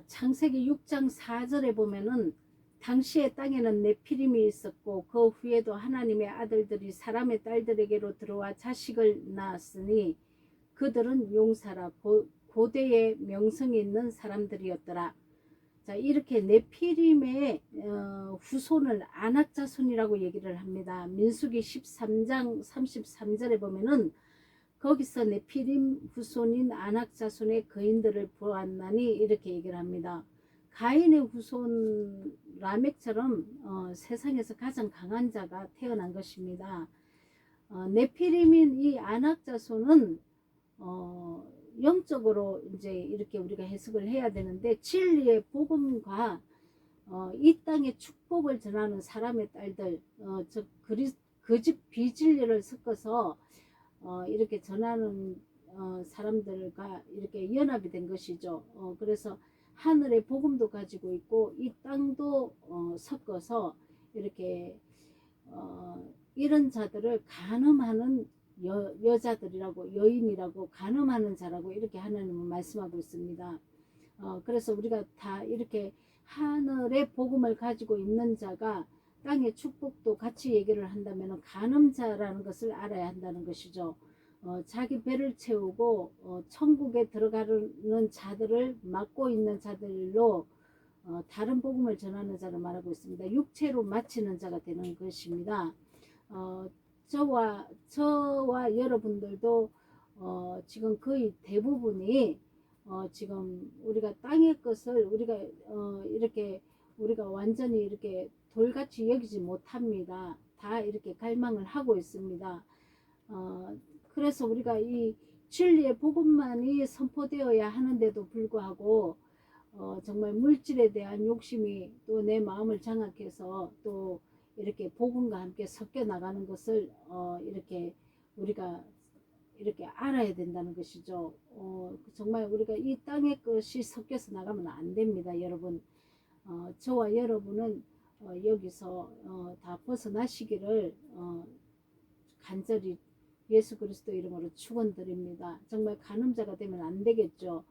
창세기 6장 4절에 보면은 당시의 땅에는 네피림이 있었고 그 후에도 하나님의 아들들이 사람의 딸들에게로 들어와 자식을 낳았으니 그들은 용사라 고대의 명성이 있는 사람들이었더라. 자, 이렇게 네피림의 후손을 아낙자손이라고 얘기를 합니다. 민수기 13장 33절에 보면은 거기서 네피림 후손인 아낙자손의 거인들을 보았나니 이렇게 얘기를 합니다. 가인의 후손 라멕처럼 세상에서 가장 강한 자가 태어난 것입니다. 네피림인 이 아낙자손은 영적으로 이제 이렇게 우리가 해석을 해야 되는데 진리의 복음과 이 땅의 축복을 전하는 사람의 딸들, 즉 거짓 비진리를 섞어서 이렇게 전하는 사람들과 이렇게 연합이 된 것이죠. 그래서 하늘의 복음도 가지고 있고 이 땅도 섞어서 이렇게 이런 자들을 간음하는 여자들이라고, 여인이라고, 간음하는 자라고 이렇게 하나님은 말씀하고 있습니다. 그래서 우리가 다 이렇게 하늘의 복음을 가지고 있는 자가 땅의 축복도 같이 얘기를 한다면 간음자라는 것을 알아야 한다는 것이죠. 자기 배를 채우고 천국에 들어가는 자들을 막고 있는 자들로 다른 복음을 전하는 자를 말하고 있습니다. 육체로 마치는 자가 되는 것입니다. 저와 여러분들도 지금 거의 대부분이 지금 우리가 땅의 것을 우리가 이렇게 우리가 완전히 이렇게 돌같이 여기지 못합니다. 다 이렇게 갈망을 하고 있습니다. 그래서 우리가 이 진리의 복음만이 선포되어야 하는데도 불구하고 정말 물질에 대한 욕심이 또 내 마음을 장악해서 또 이렇게 복음과 함께 섞여 나가는 것을 이렇게 우리가 이렇게 알아야 된다는 것이죠. 정말 우리가 이 땅의 것이 섞여서 나가면 안 됩니다, 여러분. 저와 여러분은 여기서 다 벗어나시기를 간절히 예수 그리스도 이름으로 축원드립니다. 정말 간음자가 되면 안 되겠죠.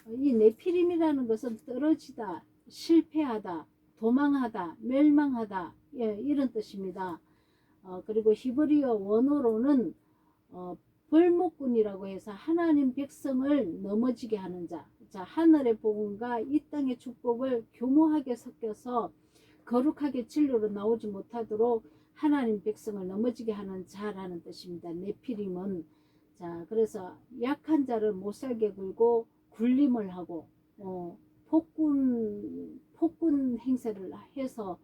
이 네피림이라는 것은 떨어지다, 실패하다, 도망하다, 멸망하다, 이런 뜻입니다. 그리고 히브리어 원어로는 벌목꾼이라고 해서 하나님 백성을 넘어지게 하는 자. 자, 하늘의 복음과 이 땅의 축복을 교묘하게 섞여서 거룩하게 진리로 나오지 못하도록 하나님 백성을 넘어지게 하는 자라는 뜻입니다. 네피림은. 자, 그래서 약한 자를 못살게 굴고 굴림을 하고 폭군 행세를 해서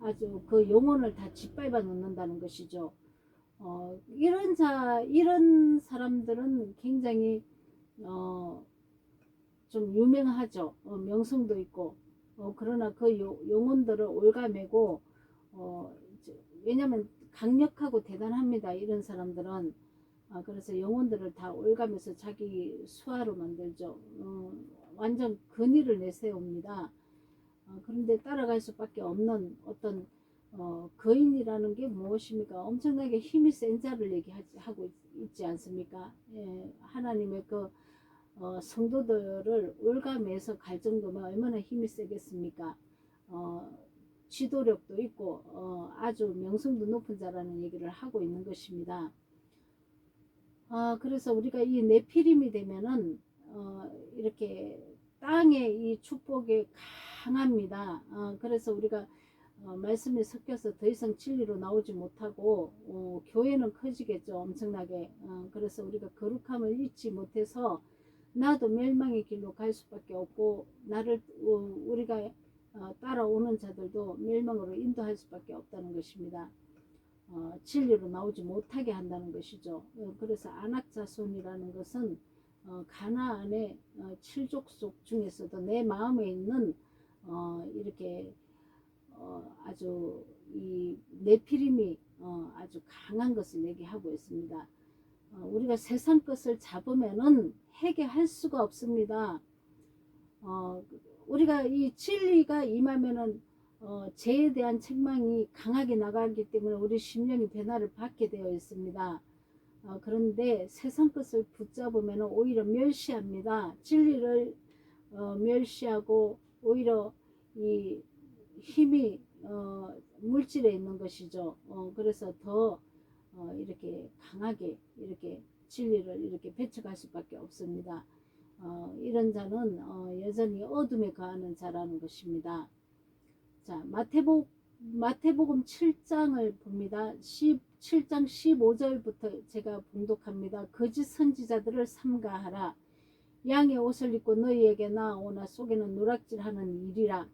아주 그 영혼을 다 짓밟아 놓는다는 것이죠. 이런 사람들은 굉장히 좀 유명하죠. 명성도 있고. 그러나 그 영혼들을 올가매고 왜냐면 강력하고 대단합니다. 이런 사람들은. 그래서 영혼들을 다 올가면서 자기 수하로 만들죠. 완전 근위를 내세웁니다. 그런데 따라갈 수밖에 없는 어떤 거인이라는 게 무엇입니까? 엄청나게 힘이 센 자를 얘기하고 있지 않습니까? 하나님의 그 성도들을 올가매서 갈 정도면 얼마나 힘이 세겠습니까? 지도력도 있고 아주 명성도 높은 자라는 얘기를 하고 있는 것입니다. 그래서 우리가 이 네피림이 되면은 이렇게 땅의 이 축복이 강합니다. 그래서 우리가 말씀이 섞여서 더 이상 진리로 나오지 못하고 교회는 커지겠죠. 엄청나게. 그래서 우리가 거룩함을 잊지 못해서 나도 멸망의 길로 갈 수밖에 없고 나를 우리가 따라오는 자들도 멸망으로 인도할 수밖에 없다는 것입니다. 진리로 나오지 못하게 한다는 것이죠. 그래서 아낙자손이라는 것은 가나안의 7족속 중에서도 내 마음에 있는 이렇게 아주 이 네피림이 아주 강한 것을 얘기하고 있습니다. 우리가 세상 것을 잡으면은 해결할 수가 없습니다. 우리가 이 진리가 임하면은 죄에 대한 책망이 강하게 나가기 때문에 우리 심령이 변화를 받게 되어 있습니다. 그런데 세상 것을 붙잡으면 오히려 멸시합니다. 진리를 멸시하고 오히려 이 힘이 물질에 있는 것이죠. 그래서 더 이렇게 강하게 이렇게 진리를 이렇게 배척할 수밖에 없습니다. 이런 자는 여전히 어둠에 거하는 자라는 것입니다. 자, 마태복음 7장을 봅니다. 7장 15절부터 제가 봉독합니다. 거짓 선지자들을 삼가하라. 양의 옷을 입고 너희에게 나아오나 속에는 누락질하는 일이라.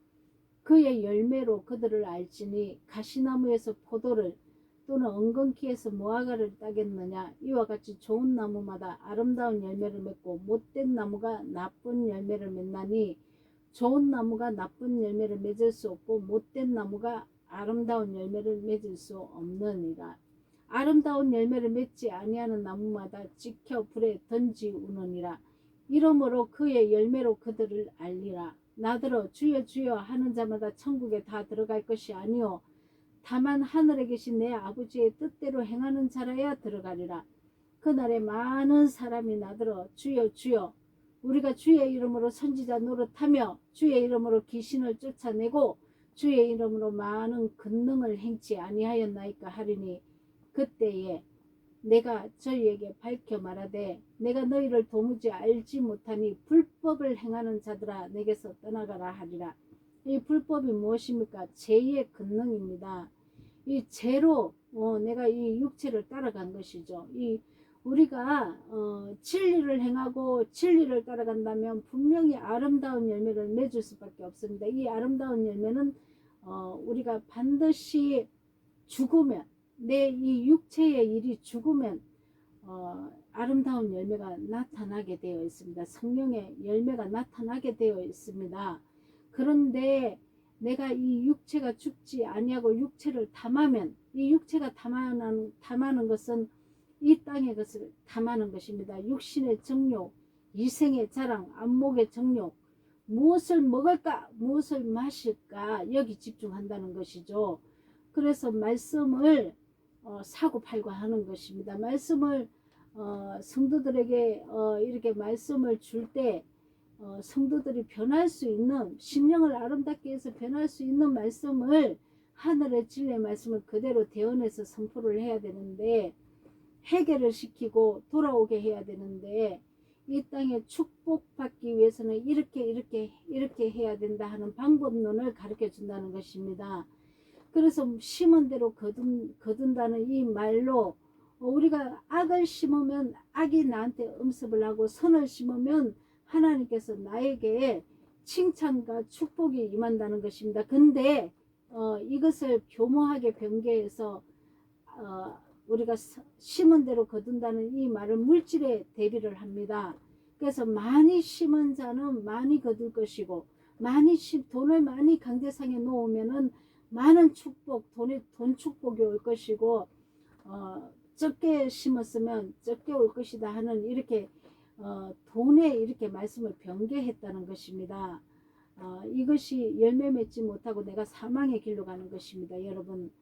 그의 열매로 그들을 알지니 가시나무에서 포도를 또는 엉겅퀴에서 무화과를 따겠느냐. 이와 같이 좋은 나무마다 아름다운 열매를 맺고 못된 나무가 나쁜 열매를 맺나니 좋은 나무가 나쁜 열매를 맺을 수 없고 못된 나무가 아름다운 열매를 맺을 수 없느니라. 아름다운 열매를 맺지 아니하는 나무마다 찍혀 불에 던지우느니라. 이러므로 그의 열매로 그들을 알리라. 나더러 주여 주여 하는 자마다 천국에 다 들어갈 것이 아니요 다만 하늘에 계신 내 아버지의 뜻대로 행하는 자라야 들어가리라. 그날에 많은 사람이 나더러 주여 주여 우리가 주의 이름으로 선지자 노릇하며 주의 이름으로 귀신을 쫓아내고 주의 이름으로 많은 권능을 행치 아니하였나이까 하리니 그때에 내가 저희에게 밝혀 말하되 내가 너희를 도무지 알지 못하니 불법을 행하는 자들아 내게서 떠나가라 하리라. 이 불법이 무엇입니까? 죄의 권능입니다. 이 죄로 내가 이 육체를 따라간 것이죠. 이 우리가 진리를 행하고 진리를 따라간다면 분명히 아름다운 열매를 맺을 수밖에 없습니다. 이 아름다운 열매는 우리가 반드시 죽으면 내 이 육체의 일이 죽으면 아름다운 열매가 나타나게 되어 있습니다. 성령의 열매가 나타나게 되어 있습니다. 그런데 내가 이 육체가 죽지 아니하고 육체를 탐하면 이 육체가 탐하는 것은 이 땅의 것을 탐하는 것입니다. 육신의 정욕, 이생의 자랑, 안목의 정욕, 무엇을 먹을까, 무엇을 마실까 여기 집중한다는 것이죠. 그래서 말씀을 사고팔고 하는 것입니다. 말씀을 성도들에게 이렇게 말씀을 줄 때 성도들이 변할 수 있는 심령을 아름답게 해서 변할 수 있는 말씀을 하늘의 진리의 말씀을 그대로 대언해서 선포를 해야 되는데 해결을 시키고 돌아오게 해야 되는데 이 땅에 축복받기 위해서는 이렇게 해야 된다 하는 방법론을 가르쳐 준다는 것입니다. 그래서 심은 대로 거둔다는 이 말로 우리가 악을 심으면 악이 나한테 음습을 하고 선을 심으면 하나님께서 나에게 칭찬과 축복이 임한다는 것입니다. 근데 이것을 교모하게 변개해서 우리가 심은 대로 거둔다는 이 말을 물질에 대비를 합니다. 그래서 많이 심은 자는 많이 거둘 것이고 돈을 많이 강대상에 놓으면은 많은 축복, 돈 축복이 올 것이고 적게 심었으면 적게 올 것이다 하는 이렇게 돈에 이렇게 말씀을 변개했다는 것입니다. 이것이 열매 맺지 못하고 내가 사망의 길로 가는 것입니다. 여러분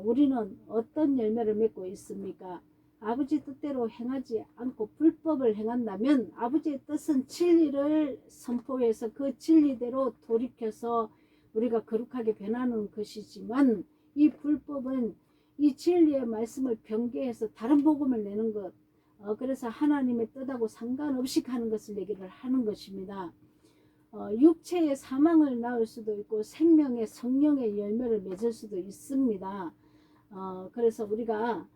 우리는 어떤 열매를 맺고 있습니까? 아버지 뜻대로 행하지 않고 불법을 행한다면 아버지의 뜻은 진리를 선포해서 그 진리대로 돌이켜서 우리가 거룩하게 변하는 것이지만 이 불법은 이 진리의 말씀을 변개해서 다른 복음을 내는 것 그래서 하나님의 뜻하고 상관없이 가는 것을 얘기를 하는 것입니다. 육체의 사망을 낳을 수도 있고 생명의 성령의 열매를 맺을 수도 있습니다. 그래서 우리가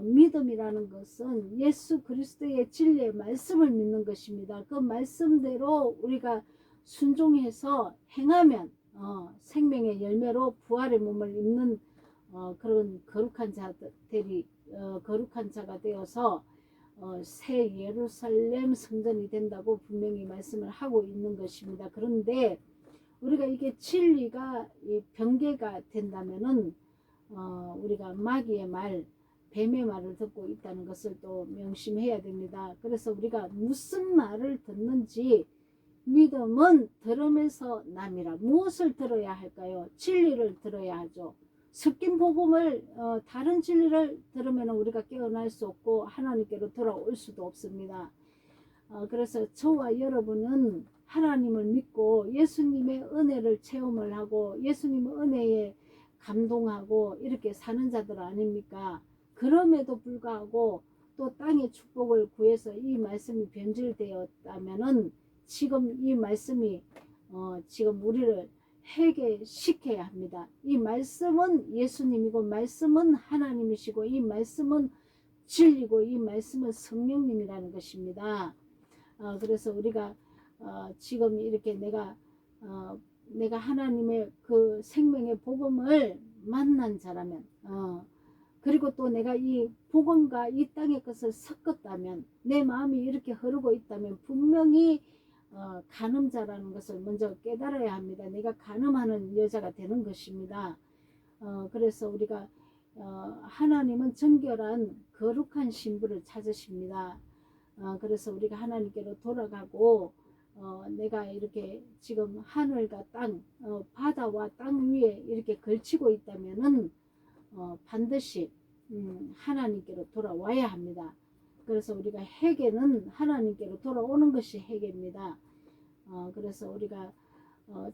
믿음이라는 것은 예수 그리스도의 진리의 말씀을 믿는 것입니다. 그 말씀대로 우리가 순종해서 행하면 생명의 열매로 부활의 몸을 입는 그런 거룩한 자가 되어서 새 예루살렘 성전이 된다고 분명히 말씀을 하고 있는 것입니다. 그런데 우리가 이게 진리가 변개가 된다면은 우리가 마귀의 말, 뱀의 말을 듣고 있다는 것을 또 명심해야 됩니다. 그래서 우리가 무슨 말을 듣는지 믿음은 들음에서 남이라. 무엇을 들어야 할까요? 진리를 들어야 하죠. 섞인 복음을 다른 진리를 들으면 우리가 깨어날 수 없고 하나님께로 돌아올 수도 없습니다. 그래서 저와 여러분은 하나님을 믿고 예수님의 은혜를 체험을 하고 예수님의 은혜에 감동하고 이렇게 사는 자들 아닙니까? 그럼에도 불구하고 또 땅의 축복을 구해서 이 말씀이 변질되었다면은 지금 이 말씀이 지금 우리를 회개시켜야 합니다. 이 말씀은 예수님이고 말씀은 하나님이시고 이 말씀은 진리고 이 말씀은 성령님이라는 것입니다. 그래서 우리가 지금 이렇게 내가 하나님의 그 생명의 복음을 만난 자라면 그리고 또 내가 이 복음과 이 땅의 것을 섞었다면 내 마음이 이렇게 흐르고 있다면 분명히 간음자라는 것을 먼저 깨달아야 합니다. 내가 간음하는 여자가 되는 것입니다. 그래서 우리가 하나님은 정결한 거룩한 신부를 찾으십니다. 그래서 우리가 하나님께로 돌아가고 내가 이렇게 지금 하늘과 땅 바다와 땅 위에 이렇게 걸치고 있다면은 반드시 하나님께로 돌아와야 합니다. 그래서 우리가 회개는 하나님께로 돌아오는 것이 회개입니다. 그래서 우리가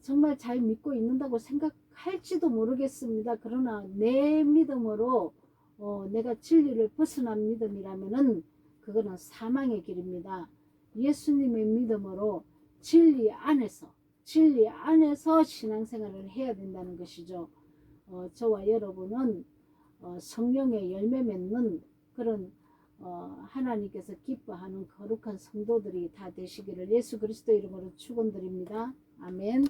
정말 잘 믿고 있는다고 생각할지도 모르겠습니다. 그러나 내 믿음으로 내가 진리를 벗어난 믿음이라면은 그거는 사망의 길입니다. 예수님의 믿음으로 진리 안에서 신앙생활을 해야 된다는 것이죠. 저와 여러분은 성령의 열매 맺는 그런 하나님께서 기뻐하는 거룩한 성도들이 다 되시기를 예수 그리스도 이름으로 축원드립니다. 아멘.